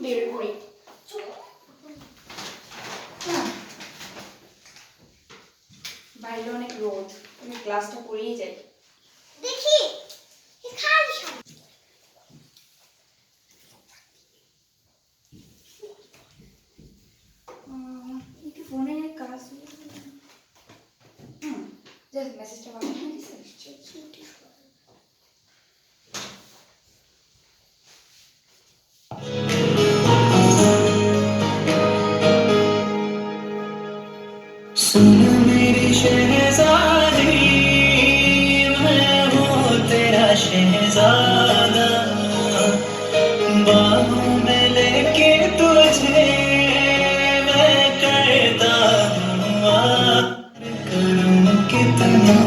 বের করি। বাইরে অনেক রোদ, আমি ক্লাসটা করেই যাই। দেখি খালি একটু ফোনে কাজ জাস্ট মেসেজটা পাঠিয়ে দিয়েছে। सुन मेरी शहजादी मैं हूँ तेरा शहजादा बाहों में लेके तुझे मैं करता हूँ प्यार करूँ कितना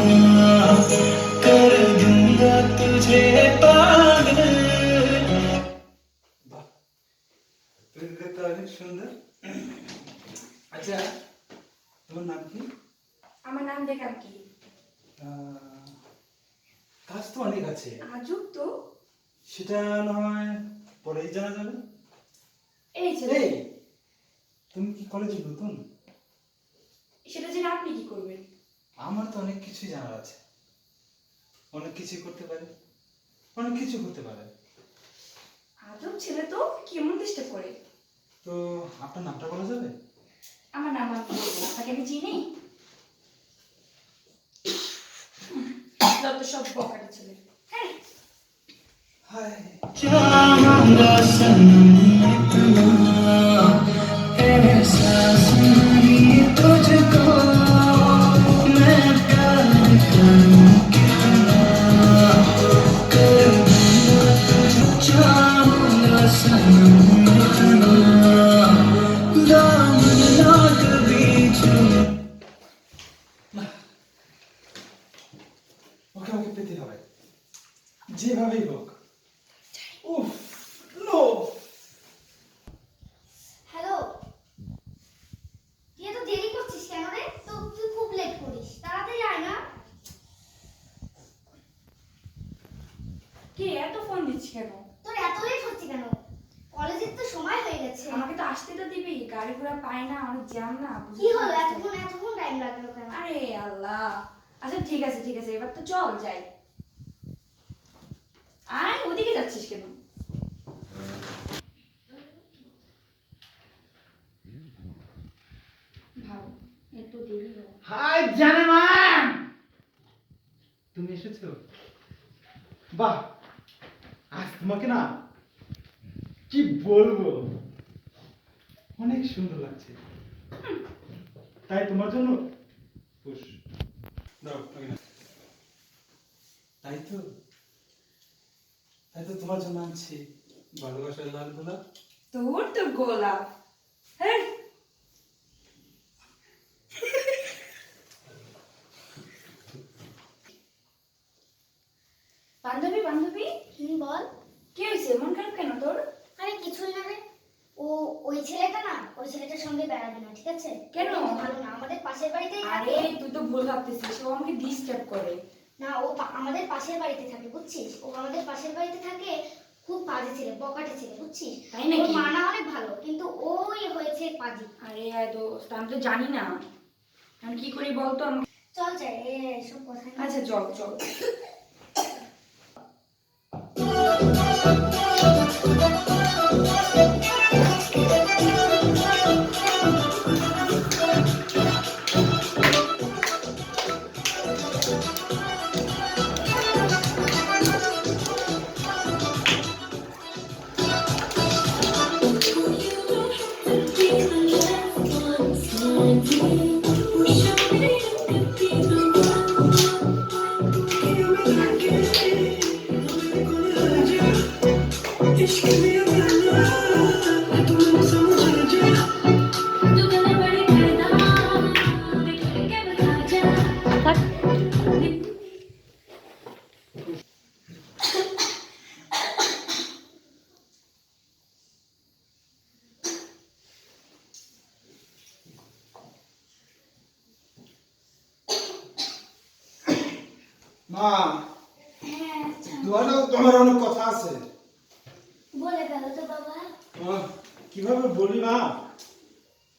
कर दूंगा तुझे पागल। বাহ, তুমি দেখতে অনেক সুন্দর। আচ্ছা, তোমার নাম কি? আমার নাম দেখাম কি? কাজ তো অনেক আছে, আজব তো। সেটা না হয় পরেই জানা যাবে। এই ছেলে, এই, তুমি কি কলেজে নতুন? সেটা জেনে আপনি কি করবেন? আমার তো অনেক কিছুই জানার আছে, অনেক কিছুই করতে পারে, অনেক কিছু করতে পারে। আজব ছেলে তো, কেমন ডিস্টার্ব করে। তো আপনার নামটা বলা যাবে? আমার নাম আমি বলবো, আপনাকে আমি চিনি? যত সব বকাটা ছেলে। হ্যাঁ, হায়, चाहूंगा सनम इतना एहसास नहीं तुझको मैं प्यार करूं कितना कर दूंगा तुझे चाहूंगा सनम इतना दामन ना कभी छूए। ওকে আমাকে পেতে হবে, যেভাবেই হোক। উফ, নো। হ্যালো, তুই এত দেরি করছিস কেন রে? তো তুই খুব লেট করিস, তাড়াতাড়ি আয় না। কি এত ফোন দিচ্ছি কেন? তোর এত লেট হচ্ছে কেন? কলেজের তো সময় হয়ে গেছে। আমাকে তো আসতে তো দিবি, গাড়ি ঘোড়া পাই না, অনেক জ্যাম না। কি হলো, এতক্ষণ টাইম লাগলো কেন? আরে আল্লাহ। আচ্ছা ঠিক আছে ঠিক আছে, এবার তো চল যাই। আয়, ওদিকে যাচ্ছিস কেন? ভাব, এত দেরি হলো। হাই জানেমান, তুমি এসেছো? বাহ, আজ তোমাকে না কি বলবো, অনেক সুন্দর লাগছে। তাই তোমার জন্য পুশ দাও, আমি না। তাই তো, তাই তো তোমার জন্য আনছি ভালোবাসার লাল গোলাপ। তোর তো গোলাপ। হ্যাঁ, বান্ধবী বান্ধবী, বল। কি হয়েছে, মন খারাপ কেন তোর? আরে কিছুই না রে, ওই ছেলেটা না, ওই ছেলেটার সঙ্গে বেড়াবি না, ঠিক আছে? কেন? ভালো না, আমাদের পাশের বাড়িতেই আরে থাকে। তুই তো ভুল ভাবতেছিস, ও আমাকে ডিস্টার্ব করে। না, আমাদের পাশের বাড়িতে থাকে, বুঝছিস? ও আমাদের পাশের বাড়িতে থাকে, খুব বাজে ছেলে, বকাটে ছেলে, বুঝছিস? তাই নাকি? ওর মা না অনেক ভালো, কিন্তু ওই হয়েছে পাজি। আরে দোস্ত, আমি তো জানি না, আমি কি করি বলতো আমাকে। চল যাই, এসব কথা না। আচ্ছা চল চল। মা, হ্যাঁ, আচ্ছা। তোমার অনেক কথা আছে। বলে গেল তো বাবা। কিভাবে বলি মা,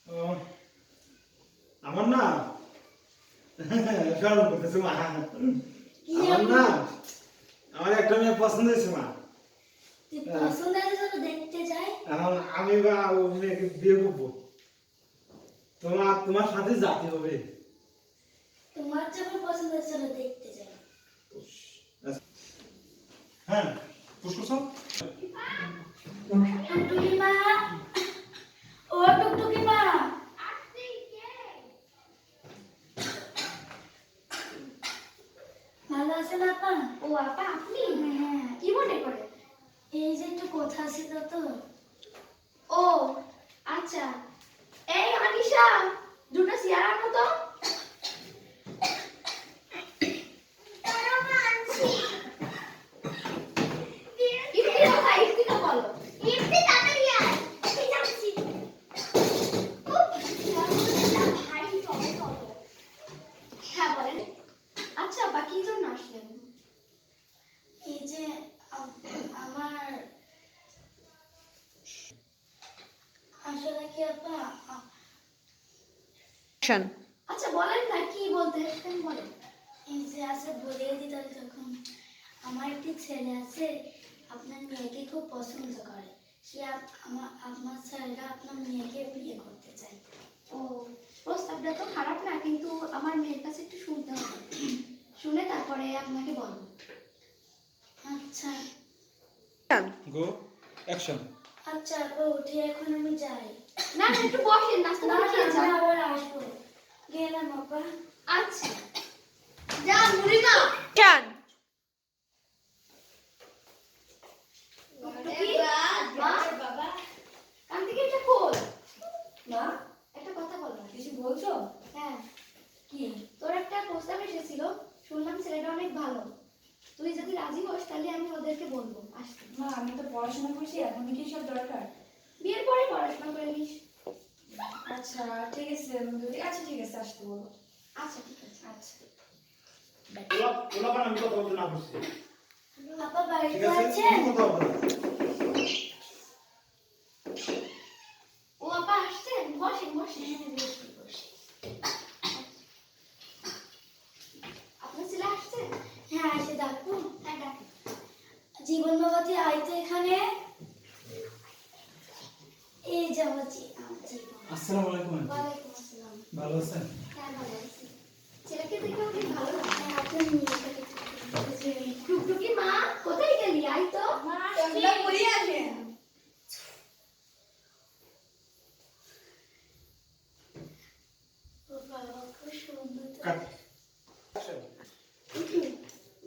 আহ, আমার না গরম করতেছে মা, আমার না আমার একটা মেয়ে পছন্দ হয়েছে মা। তুই পছন্দ আছে তো দেখতে যাই। এখন আমি বা ওই মেয়েকে বিয়ে করবো, তোমার সাথে জাতি হবে। তোমার যখন পছন্দ আছে চলো দেখতে যাই। হ্যাঁ পুষ্কর টুকটুকি মা, ও টুকটুকি মা, ভালো আছেন আপা? ও আপা আপনি? হ্যাঁ, কি মনে করে? এই যে একটু কথা ছিল তো। ও আচ্ছা, এই আনিশা দুটো চেয়ার আনো তো। ইফতি কোথায়? ইফতিকে বলো। ইফতি তাড়াতাড়ি আয়, আমি যাচ্ছি। ভাই চলো চলো। হ্যাঁ বলেন। আচ্ছা আপা কি জন্য আসলেন? এই যে আমার আসলে কি আপা, আচ্ছা বলেন না কি বলতে এসেছেন বলেন। এই যে আছে বলিয়ে দিতাম তখন, আমার একটি ছেলে আছে, আপনার মেয়েকে খুব পছন্দ করে। সে আপনার ছেলেরা আপনার মেয়েকে বিয়ে করতে চায়। ও প্রস্তাবটা তো খারাপ না, কিন্তু আমার মেয়ের কাছে একটু শুনতে হবে, শুনে তারপরে আপনাকে বলবো। আচ্ছা গো অ্যাকশন। আচ্ছা আপা উঠি, এখন আমি যাই। না না, একটু বসেন, নাস্তা না করে খেয়ে না, যান। আবার আসবো। গেলাম আপা। আচ্ছা যান বুড়িমা। টুকটুকি, মা, কান থেকে এটা খোল। মা একটা কথা বলো। কিছু বলছো? হ্যাঁ। কি? তোর একটা প্রস্তাব এসেছিল, শুনলাম ছেলেটা অনেক ভালো। তুই যদি রাজি হোস তাহলে আমি ওদেরকে বলবো আসতে। মা আমি তো পড়াশোনা করছি, এখন কি সব দরকার? বিয়ের পরে পড়াশোনা করে নিস। আচ্ছা ঠিক আছে, আচ্ছা ঠিক আছে, আসতে বলো। আচ্ছা ঠিক আছে। আচ্ছা ওলা আমি কথা বলতে না বুঝছি, আপা ঠিক বাড়িতে আছে আছেন? তুমি কথা বলো। ও আপা আসছেন, বসেন বসেন। হ্যাঁ বেশি বসে। আপনার ছেলে আসছে? হ্যাঁ এসে ডাকবো। হ্যাঁ ডাকেন। জীবন বাবাতে আইতে এখানে। এই যে আমার জীবন। আসসালামু আলাইকুম আন্টি। ওয়ালাইকুম আসসালাম। ভালো আছেন? হ্যাঁ ভালো আছি। ছেলেকে দেখে অনেক ভালো লাগছে। হ্যাঁ আপনার মেয়েটাকে টুকটুকি মা কোথায় গেলি? আই তো। এগুলা পড়ে আসেন। ও বাবা খুব সুন্দর তো। কাট।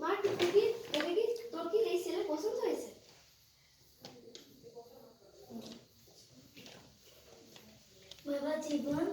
মা টুকটুকি তোকে কি, তোর কি এই ছেলে পছন্দ হয়েছে? বাবা জীবন